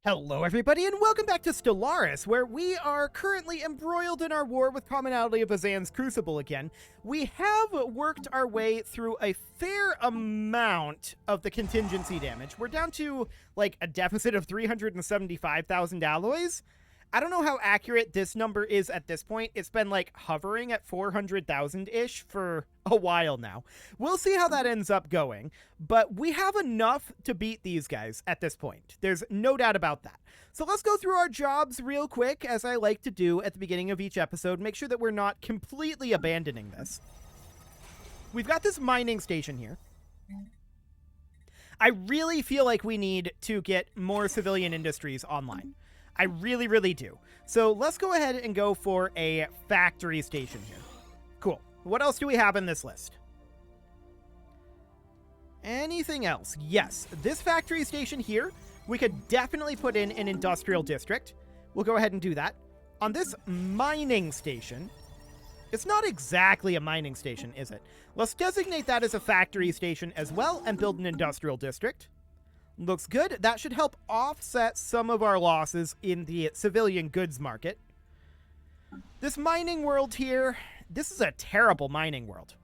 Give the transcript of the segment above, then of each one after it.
Hello everybody and welcome back to Stellaris, where we are currently embroiled in our war with commonality of Azan's Crucible again. We have worked our way through a fair amount of the contingency damage. We're down to like a deficit of 375,000 alloys. I don't know how accurate this number is at this point. It's been like hovering at 400,000-ish for a while now. We'll see how that ends up going, but we have enough to beat these guys at this point. There's no doubt about that. So let's go through our jobs real quick, as I like to do at the beginning of each episode. Make sure that we're not completely abandoning this. We've got this mining station here. I really feel like we need to get more civilian industries online. I really, really do. So let's go ahead and go for a factory station here. Cool. What else do we have in this list? Anything else? Yes, this factory station here, we could definitely put in an industrial district. We'll go ahead and do that. On this mining station, it's not exactly a mining station, is it? Let's designate that as a factory station as well and build an industrial district. Looks good. That should help offset some of our losses in the civilian goods market. This mining world here, this is a terrible mining world.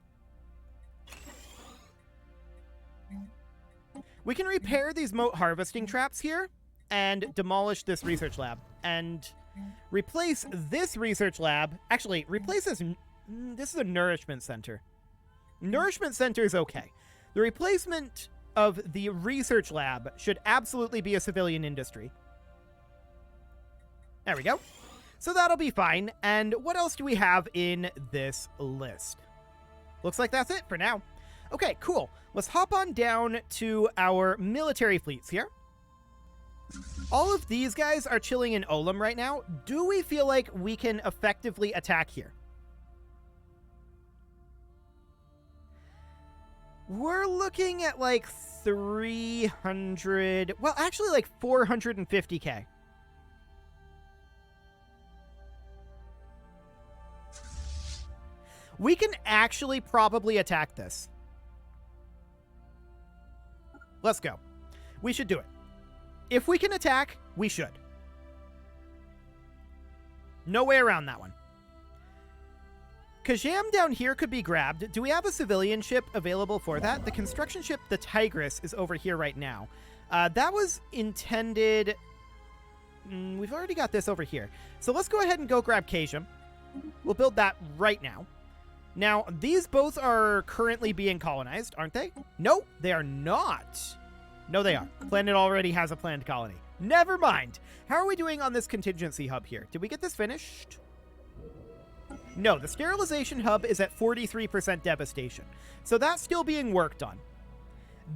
We can repair these moat harvesting traps here and demolish this research lab and replace this research lab. Actually, replace this. This is a nourishment center. Nourishment center is okay. The replacement of the research lab should absolutely be a civilian industry. There we go. So that'll be fine. And what else do we have in this list? Looks like that's it for now. Okay, cool. Let's hop on down to our military fleets here. All of these guys are chilling in Olam right now. Do we feel like we can effectively attack here? We're looking at like 300, well, actually like 450k. We can actually probably attack this. Let's go. We should do it. If we can attack, we should. No way around that one. Kajam down here could be grabbed. Do we have a civilian ship available for that? The construction ship, the Tigris, is over here right now. That was intended... we've already got this over here. So let's go ahead and go grab Kajam. We'll build that right now. Now, these both are currently being colonized, aren't they? No, they are not. No, they are. The planet already has a planned colony. Never mind. How are we doing on this contingency hub here? Did we get this finished? No, the sterilization hub is at 43% devastation. So that's still being worked on.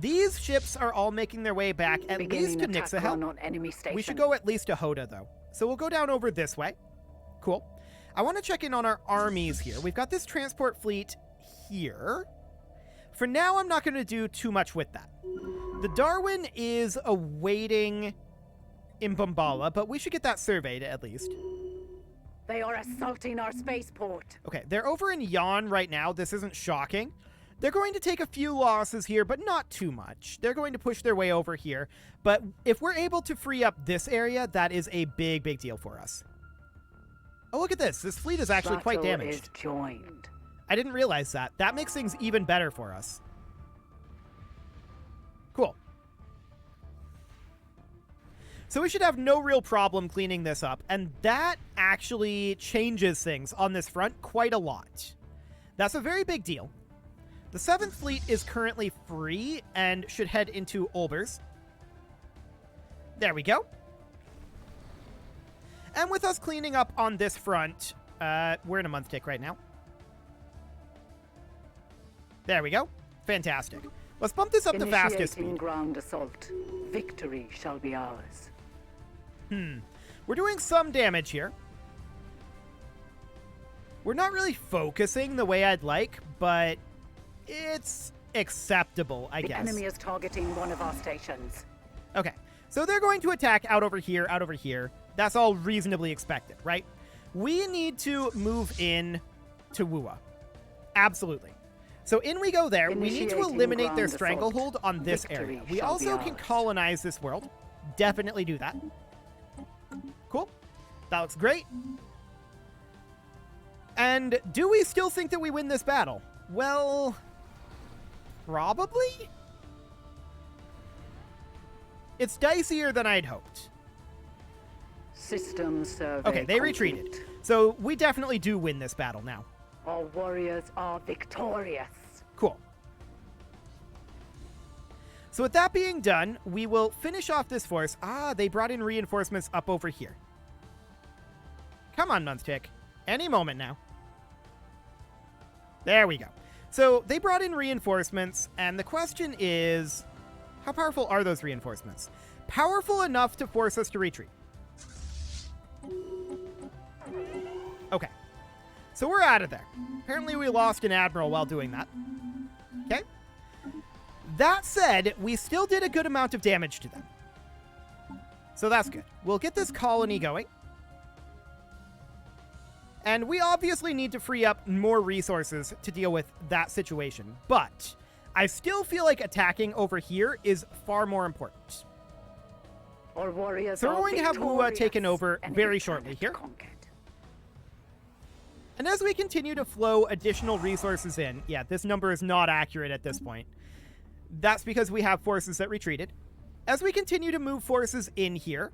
These ships are all making their way back at least to Nixahel. We should go at least to Hoda, though. So we'll go down over this way. Cool. I want to check in on our armies here. We've got this transport fleet here. For now, I'm not going to do too much with that. The Darwin is awaiting in Bombala, but we should get that surveyed at least. They are assaulting our spaceport. Okay, they're over in Yan right now. This isn't shocking. They're going to take a few losses here, but not too much. They're going to push their way over here. But if we're able to free up this area, that is a big, big deal for us. Oh, look at this. This fleet is actually quite damaged. I didn't realize that. That makes things even better for us. Cool. So we should have no real problem cleaning this up, and that actually changes things on this front quite a lot. That's a very big deal. The 7th Fleet is currently free and should head into Olbers. There we go. And with us cleaning up on this front, we're in a month tick right now. There we go. Fantastic. Let's bump this up to fastest speed. Ground assault. Victory shall be ours. We're doing some damage here. We're not really focusing the way I'd like, but it's acceptable, I guess. The enemy is targeting one of our stations. Okay, so they're going to attack out over here, out over here. That's all reasonably expected, right? We need to move in to Wua. Absolutely. So in we go there. We need to eliminate their stranglehold on this area. We also can colonize this world. Definitely do that. Cool. That looks great. And do we still think that we win this battle? Well, probably? It's dicier than I'd hoped. System survey. Okay, they retreated. complete. So we definitely do win this battle now. Our warriors are victorious. Cool. So with that being done, we will finish off this force. Ah, they brought in reinforcements up over here. Come on, month tick. Any moment now. There we go. So they brought in reinforcements, and the question is, how powerful are those reinforcements? Powerful enough to force us to retreat. Okay. So we're out of there. Apparently we lost an admiral while doing that. Okay. That said, we still did a good amount of damage to them. So that's good. We'll get this colony going. And we obviously need to free up more resources to deal with that situation. But I still feel like attacking over here is far more important. Our warriors So we're are going to have Wua victorious taken over and very a shortly planet here. conquered. And as we continue to flow additional resources in, yeah, this number is not accurate at this point. That's because we have forces that retreated. As we continue to move forces in here,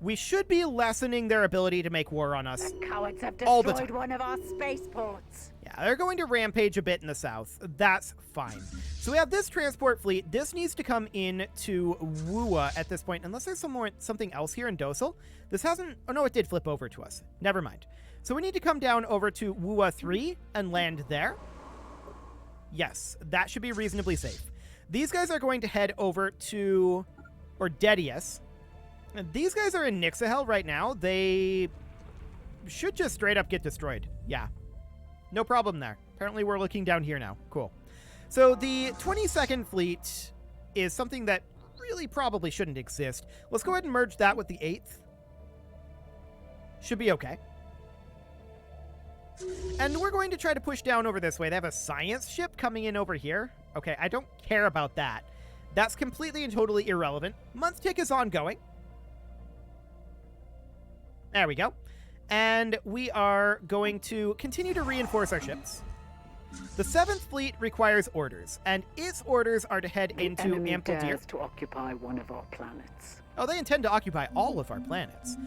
we should be lessening their ability to make war on us. The cowards have all the destroyed time. one of our spaceports. Yeah, they're going to rampage a bit in the south. That's fine. So we have this transport fleet. This needs to come in to Wua at this point, unless there's something else here in Docile. This hasn't... Oh, no, it did flip over to us. Never mind. So we need to come down over to Wua 3 and land there. Yes, that should be reasonably safe. These guys are going to head over to... or Dedius. And these guys are in Nixahel right now. They should just straight up get destroyed. Yeah. No problem there. Apparently we're looking down here now. Cool. So the 22nd Fleet is something that really probably shouldn't exist. Let's go ahead and merge that with the 8th. Should be okay. And we're going to try to push down over this way. They have a science ship coming in over here. Okay, I don't care about that. That's completely and totally irrelevant. Month tick is ongoing. There we go. And we are going to continue to reinforce our ships. The 7th Fleet requires orders, and its orders are to head into enemy Ampledeer. dares to occupy one of our planets. Oh, they intend to occupy all of our planets.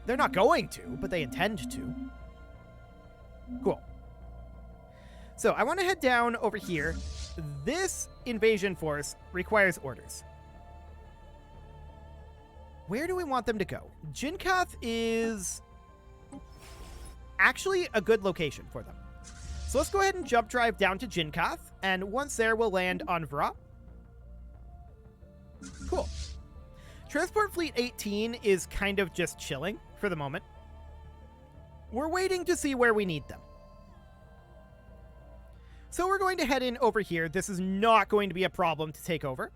They're not going to, but they intend to. Cool. So I want to head down over here. This invasion force requires orders. Where do we want them to go? Jinkath is actually a good location for them. So let's go ahead and jump drive down to Jinkath, and once there, we'll land on Vra. Cool. Transport Fleet 18 is kind of just chilling for the moment. We're waiting to see where we need them. So we're going to head in over here. This is not going to be a problem to take over.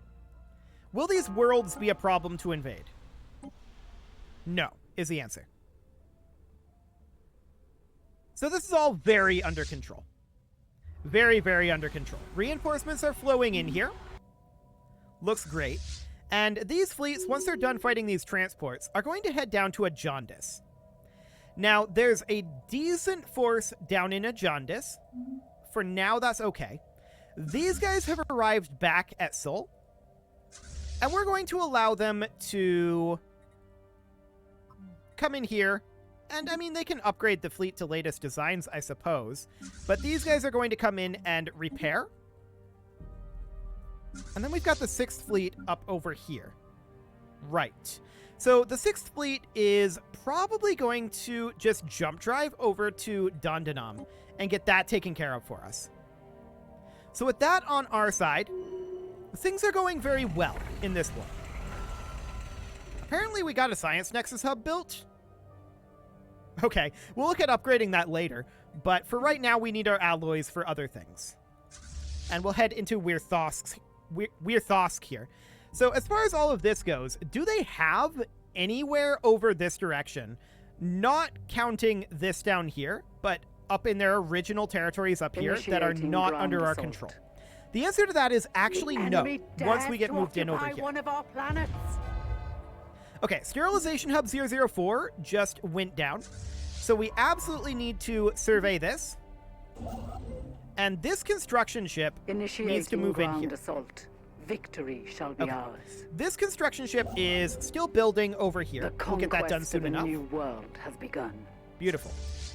Will these worlds be a problem to invade? No, is the answer. So this is all very under control. Very, very under control. Reinforcements are flowing in here. Looks great. And these fleets, once they're done fighting these transports, are going to head down to a Jaundice. Now, there's a decent force down in a Jaundice. For now, that's okay. These guys have arrived back at Sol. And we're going to allow them to come in here. And, I mean, they can upgrade the fleet to latest designs, I suppose. But these guys are going to come in and repair. And then we've got the 6th Fleet up over here. Right. So the 6th Fleet is probably going to just jump drive over to Dondanam and get that taken care of for us. So with that on our side, things are going very well in this war. Apparently we got a Science Nexus hub built. Okay, we'll look at upgrading that later, but for right now we need our alloys for other things. And we'll head into Weirthosk here. So as far as all of this goes, do they have anywhere over this direction, not counting this down here, but up in their original territories up here that are not under our control? The answer to that is actually no, once we get moved in over here. One of our planets. Okay, Sterilization Hub 004 just went down. So we absolutely need to survey this. And this construction ship needs to move in here. Assault. Victory shall be ours. This construction ship is still building over here. We'll get that done soon enough. The new world has begun. Beautiful.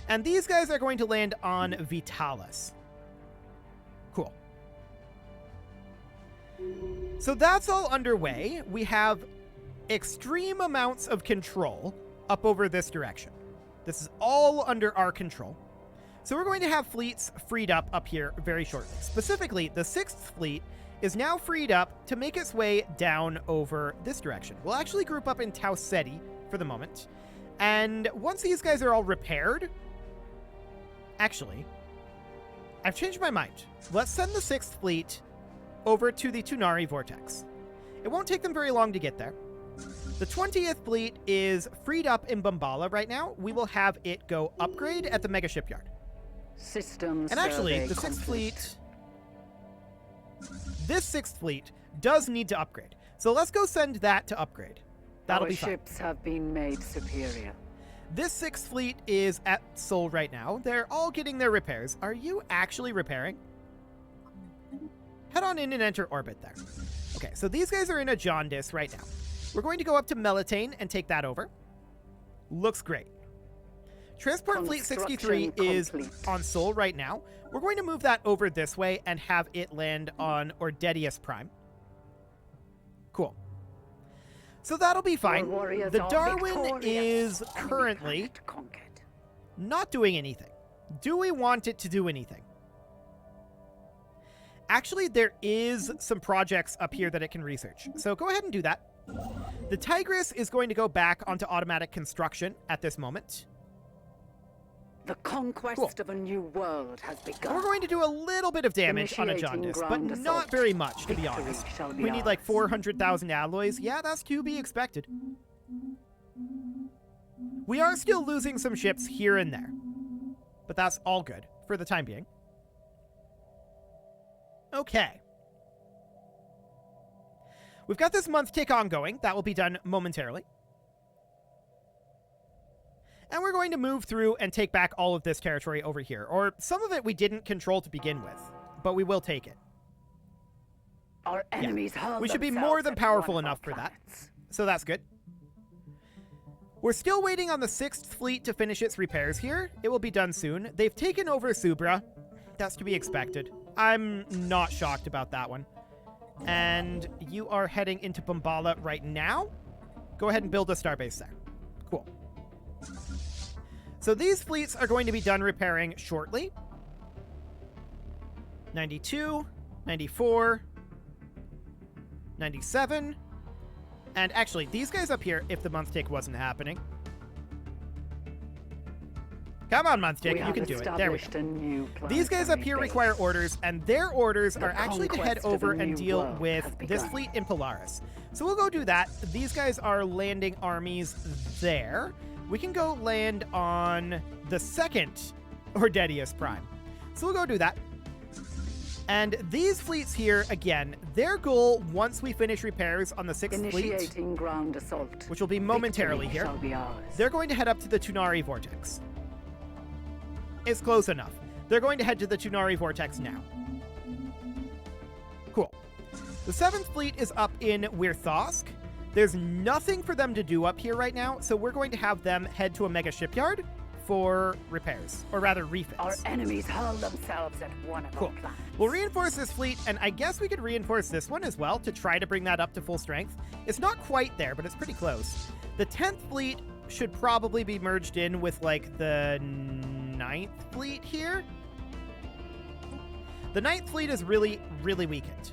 And these guys are going to land on Vitalis. Cool. So that's all underway. We have extreme amounts of control up over this direction. This is all under our control. So we're going to have fleets freed up here very shortly. Specifically, the 6th fleet is now freed up to make its way down over this direction. We'll actually group up in Tau Ceti for the moment. And once these guys are all repaired... Actually, I've changed my mind. Let's send the 6th fleet over to the Tunari Vortex. It won't take them very long to get there. The 20th fleet is freed up in Bombala right now. We will have it go upgrade at the Mega Shipyard. Systems and actually, the 6th fleet... This 6th fleet does need to upgrade. So let's go send that to upgrade. That'll be fine. Our ships have been made superior. This 6th fleet is at Sol right now. They're all getting their repairs. Are you actually repairing? Head on in and enter orbit there. Okay, so these guys are in a jaundice right now. We're going to go up to Melitane and take that over. Looks great. Transport Fleet 63 is on Sol right now. We're going to move that over this way and have it land on Ordedius Prime. Cool. So that'll be fine. The Darwin is currently not doing anything. Do we want it to do anything? Actually, there is some projects up here that it can research. So go ahead and do that. The Tigris is going to go back onto automatic construction at this moment. The conquest of a new world has begun. We're going to do a little bit of damage on a jaundice, but not very much, to be honest. We need like 400,000 alloys. Yeah, that's to be expected. We are still losing some ships here and there, but that's all good for the time being. Okay. We've got this month tick ongoing. That will be done momentarily. And we're going to move through and take back all of this territory over here. Or some of it we didn't control to begin with, but we will take it. Our enemies we should be more than powerful enough for that. So that's good. We're still waiting on the 6th fleet to finish its repairs here. It will be done soon. They've taken over Subra. That's to be expected. I'm not shocked about that one. And you are heading into Bombala right now. Go ahead and build a starbase there. Cool. So these fleets are going to be done repairing shortly. 92, 94, 97. And actually, these guys up here, if the month tick wasn't happening. Come on, month tick, you can do it. There we go. These guys up here require orders, and their orders are actually to head over and deal with this fleet in Polaris. So we'll go do that. These guys are landing armies there. We can go land on the 2nd Ordedius Prime. So we'll go do that. And these fleets here, again, their goal, once we finish repairs on the 6th fleet, ground assault. which will be momentarily here, they're going to head up to the Tunari Vortex. It's close enough. They're going to head to the Tunari Vortex now. Cool. The 7th fleet is up in Wirthosk. There's nothing for them to do up here right now, so we're going to have them head to a mega shipyard for repairs, or rather refits. Our enemies hurl themselves at one of our planets. We'll reinforce this fleet, and I guess we could reinforce this one as well to try to bring that up to full strength. It's not quite there, but it's pretty close. The 10th fleet should probably be merged in with, like, the 9th fleet here. The 9th fleet is really, really weakened.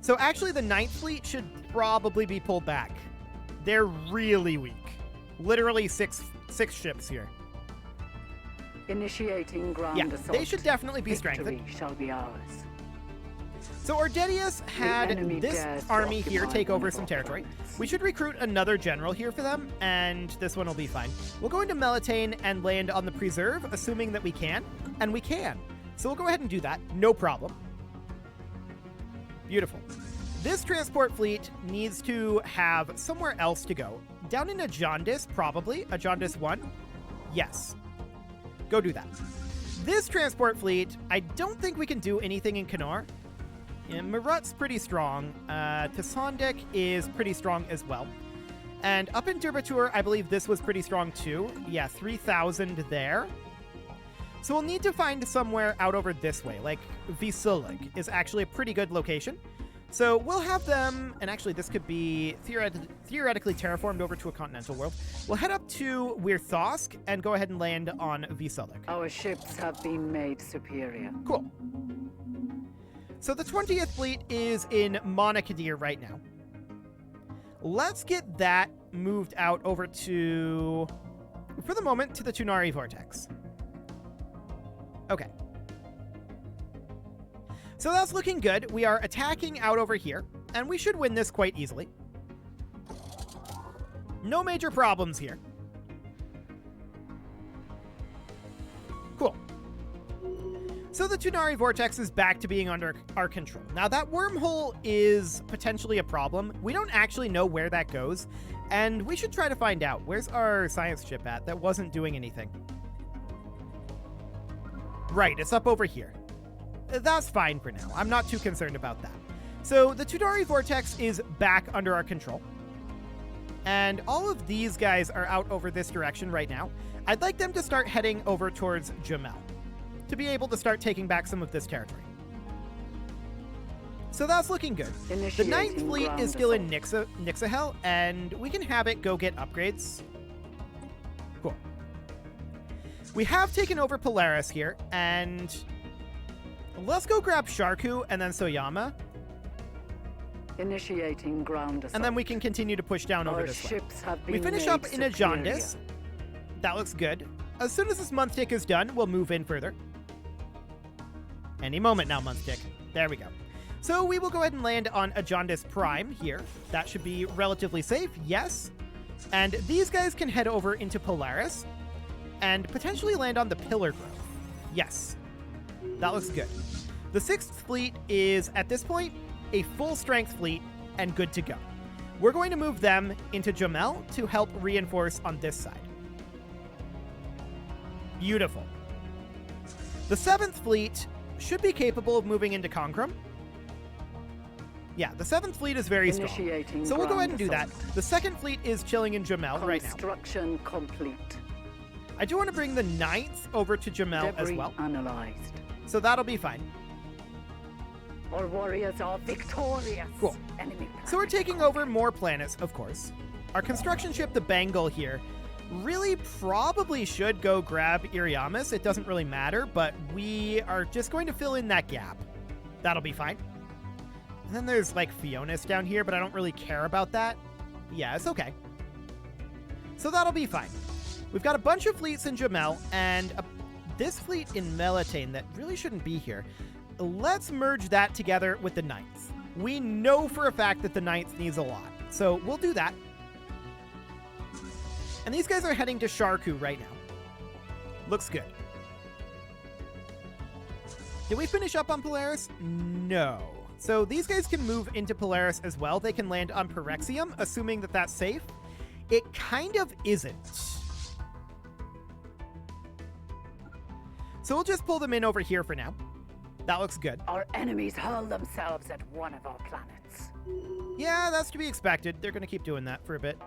So actually, the 9th fleet should probably be pulled back. They're really weak. Literally six ships here. Initiating ground assault. They should definitely be strengthened. Victory shall be ours. So Ordedius had this army here take over some territory. We should recruit another general here for them, and this one will be fine. We'll go into Melitane and land on the Preserve, assuming that we can, and we can. So we'll go ahead and do that, no problem. Beautiful. This transport fleet needs to have somewhere else to go. Down in a Jaundice, probably. A Jaundice 1? Yes. Go do that. This transport fleet, I don't think we can do anything in Kanor. Marut's pretty strong. Tassandik is pretty strong as well. And up in Durbatur, I believe this was pretty strong too. Yeah, 3,000 there. So we'll need to find somewhere out over this way, like Visulik is actually a pretty good location. So we'll have them, and actually this could be theoretically terraformed over to a continental world. We'll head up to Wirthosk and go ahead and land on Visulik. Our ships have been made superior. Cool. So the 20th fleet is in Monakadir right now. Let's get that moved out over to, for the moment, to the Tunari Vortex. Okay. So that's looking good. We are attacking out over here, and we should win this quite easily. No major problems here. Cool. So the Tunari Vortex is back to being under our control. Now that wormhole is potentially a problem. We don't actually know where that goes, and we should try to find out. Where's our science ship at that wasn't doing anything? Right, it's up over here. That's fine for now. I'm not too concerned about that. So the Tunari Vortex is back under our control. And all of these guys are out over this direction right now. I'd like them to start heading over towards Jamel to be able to start taking back some of this territory. So that's looking good. The 9th fleet is still in Nixahel, and we can have it go get upgrades. Cool. We have taken over Polaris here, and let's go grab Sharku and then Soyama. Initiating ground assault. And then we can continue to push down over this way. We finish up in a Jaundice. That looks good. As soon as this month tick is done, we'll move in further. Any moment now, month tick. There we go. So we will go ahead and land on a Jaundice Prime here. That should be relatively safe, yes. And these guys can head over into Polaris and potentially land on the Pillar Grove. Yes. That looks good. The 6th fleet is, at this point, a full-strength fleet and good to go. We're going to move them into Jamel to help reinforce on this side. Beautiful. The 7th fleet should be capable of moving into Konkrum. Yeah, the 7th fleet is very strong. So we'll go ahead and do that. The 2nd fleet is chilling in Jamel right now. Construction complete. I do want to bring the 9th over to Jamel as well. Analyzed. So that'll be fine. Our warriors are victorious. Cool. Enemy so we're taking over more planets, of course. Our construction ship, the Bengal here, really probably should go grab Iriamis. It doesn't really matter, but we are just going to fill in that gap. That'll be fine. And then there's like Fionis down here, but I don't really care about that. Yeah, it's okay. So that'll be fine. We've got a bunch of fleets in Jamel, and this fleet in Melitane that really shouldn't be here. Let's merge that together with the 9th. We know for a fact that the 9th needs a lot, so we'll do that. And these guys are heading to Sharku right now. Looks good. Did we finish up on Polaris? No. So these guys can move into Polaris as well. They can land on Perexium, assuming that that's safe. It kind of isn't. So we'll just pull them in over here for now. That looks good. Our enemies hurl themselves at one of our planets. Yeah, that's to be expected. They're going to keep doing that for a bit.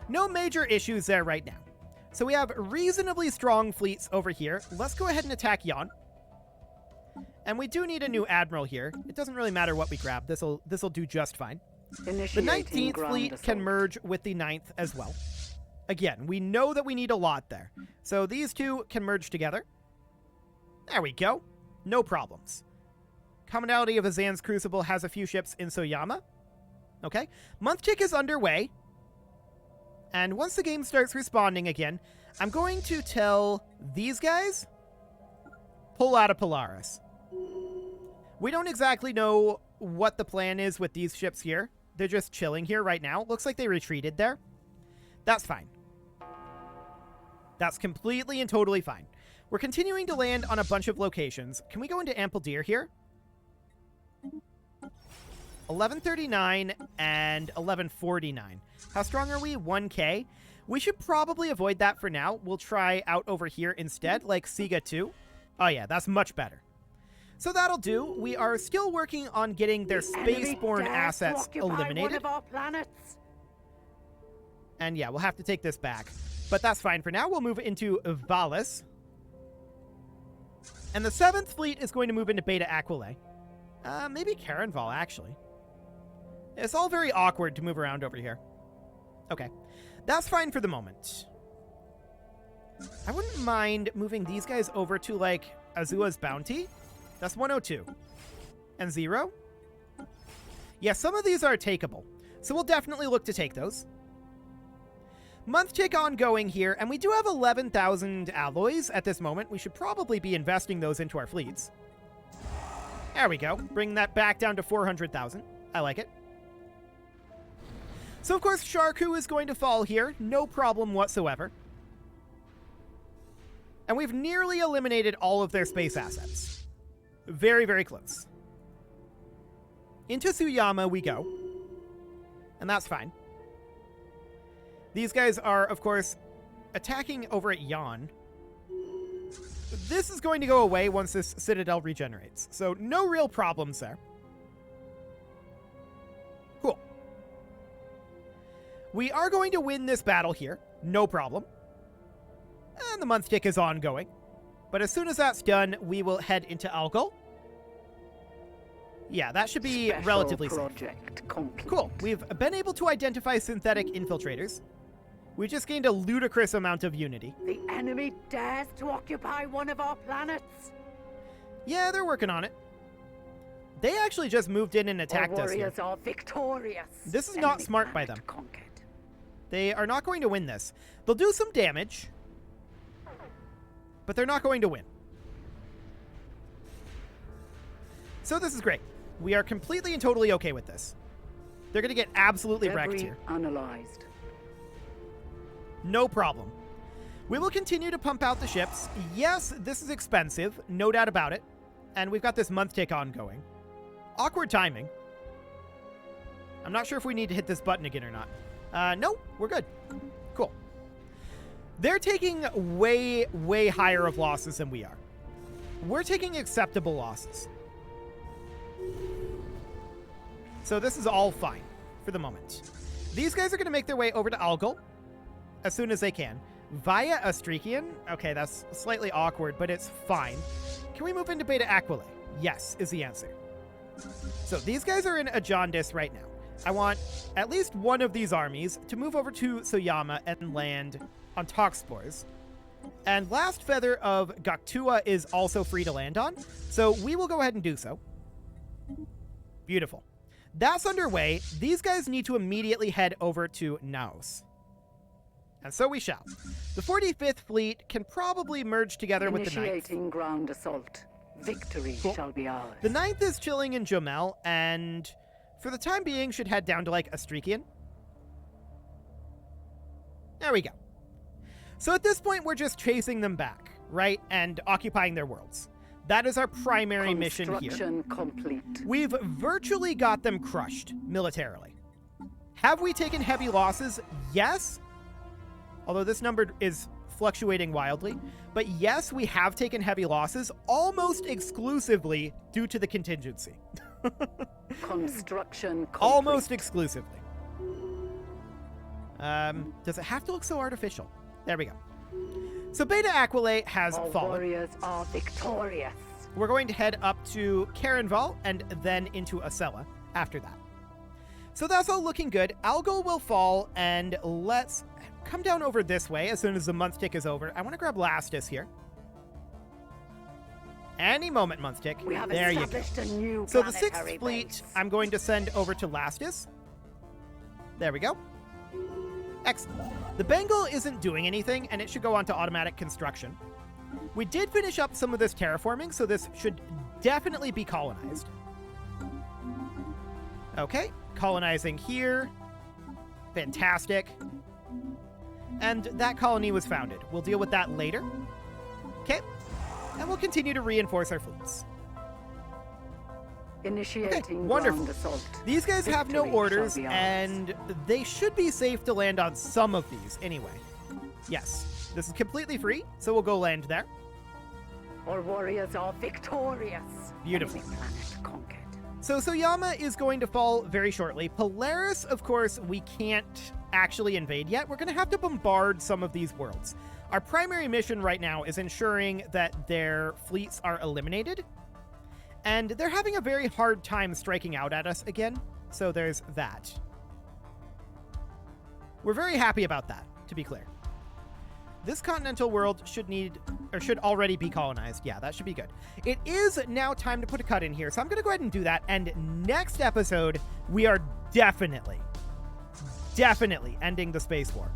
No major issues there right now. So we have reasonably strong fleets over here. Let's go ahead and attack Yon. And we do need a new admiral here. It doesn't really matter what we grab. This'll do just fine. The 19th fleet can merge with the 9th as well. Again, we know that we need a lot there. So these two can merge together. There we go. No problems. Commonality of Azan's Crucible has a few ships in Soyama. Okay. Month tick is underway. And once the game starts responding again, I'm going to tell these guys, pull out of Polaris. We don't exactly know what the plan is with these ships here. They're just chilling here right now. Looks like they retreated there. That's fine. That's completely and totally fine. We're continuing to land on a bunch of locations. Can we go into Ampledeer here? 1139 and 1149. How strong are we? 1K. We should probably avoid that for now. We'll try out over here instead, like Siga 2. Oh yeah, that's much better. So that'll do. We are still working on getting their spaceborne assets eliminated. One of our planets. And yeah, we'll have to take this back. But that's fine for now. We'll move into Valis. And the 7th Fleet is going to move into Beta Aquila. Maybe Karenval, actually. It's all very awkward to move around over here. Okay. That's fine for the moment. I wouldn't mind moving these guys over to, like, Azua's Bounty. That's 102. And 0. Yeah, some of these are takeable. So we'll definitely look to take those. Month tick ongoing here, and we do have 11,000 alloys at this moment. We should probably be investing those into our fleets. There we go. Bring that back down to 400,000. I like it. So, of course, Sharku is going to fall here. No problem whatsoever. And we've nearly eliminated all of their space assets. Very, very close. Into Tsuyama we go. And that's fine. These guys are, of course, attacking over at Yan. This is going to go away once this Citadel regenerates. So no real problems there. Cool. We are going to win this battle here. No problem. And the month tick is ongoing. But as soon as that's done, we will head into Algol. Yeah, that should be relatively safe. Cool. We've been able to identify synthetic infiltrators. We just gained a ludicrous amount of unity. The enemy dares to occupy one of our planets. Yeah, they're working on it. They actually just moved in and attacked us here. Warriors are victorious. This is not smart by them. They are not going to win this. They'll do some damage, but they're not going to win. So this is great. We are completely and totally okay with this. They're going to get absolutely wrecked here. Analyzed. No problem. We will continue to pump out the ships. Yes, this is expensive, no doubt about it. And we've got this month tick ongoing. Awkward timing. I'm not sure if we need to hit this button again or not. No, we're good. Cool. They're taking way, way higher of losses than we are. We're taking acceptable losses. So this is all fine for the moment. These guys are going to make their way over to Algol as soon as they can. Via Astrikian? Okay, that's slightly awkward, but it's fine. Can we move into Beta Aquila? Yes, is the answer. So these guys are in a jaundice right now. I want at least one of these armies to move over to Soyama and land on Toxspores. And Last Feather of Goktua is also free to land on, so we will go ahead and do so. Beautiful. That's underway. These guys need to immediately head over to Naos. And so we shall. The 45th Fleet can probably merge together with the 9th. Initiating ground assault. Victory shall be ours. The 9th is chilling in Jomel, and for the time being should head down to, like, Astrikian. There we go. So at this point, we're just chasing them back, right? And occupying their worlds. That is our primary mission here. Construction complete. We've virtually got them crushed militarily. Have we taken heavy losses? Yes. Although this number is fluctuating wildly. But yes, we have taken heavy losses almost exclusively due to the contingency. Construction complete. Almost exclusively. Does it have to look so artificial? There we go. So Beta Aquila has fallen. Warriors are victorious. We're going to head up to Karenval and then into Acela after that. So that's all looking good. Algol will fall, and let's come down over this way as soon as the month tick is over. I want to grab Lastus here. Any moment, month tick. We have there you go. A new So the 6th planetary Fleet, base. I'm going to send over to Lastus. There we go. Excellent. The Bengal isn't doing anything, and it should go on to automatic construction. We did finish up some of this terraforming, so this should definitely be colonized. Okay, colonizing here. Fantastic. And that colony was founded. We'll deal with that later. Okay, and we'll continue to reinforce our fleets. Initiating wonderful. ground assault. These guys have no Victory orders, shall be ours. and they should be safe to land on some of these anyway. Yes, this is completely free, so we'll go land there. Our warriors are victorious. Beautiful. Enemy planet conquered. So Soyama is going to fall very shortly. Polaris, of course, we can't actually invade yet. We're going to have to bombard some of these worlds. Our primary mission right now is ensuring that their fleets are eliminated. And they're having a very hard time striking out at us again. So there's that. We're very happy about that, to be clear. This continental world should already be colonized. Yeah, that should be good. It is now time to put a cut in here, so I'm going to go ahead and do that. And next episode, we are definitely ending the space war.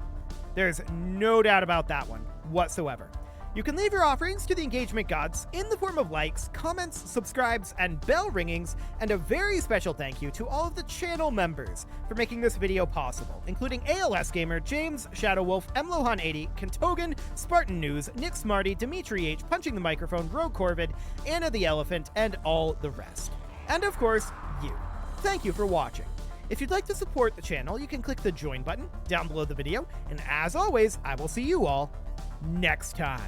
There's no doubt about that one whatsoever. You can leave your offerings to the engagement gods in the form of likes, comments, subscribes, and bell ringings, and a very special thank you to all of the channel members for making this video possible, including ALS Gamer, James, Shadow Wolf, Mlohan80, Kentogan, Spartan News, Nick Smarty, Dimitri H, Punching the Microphone, Rogue Corvid, Anna the Elephant, and all the rest. And of course, you. Thank you for watching. If you'd like to support the channel, you can click the join button down below the video, and as always, I will see you all next time.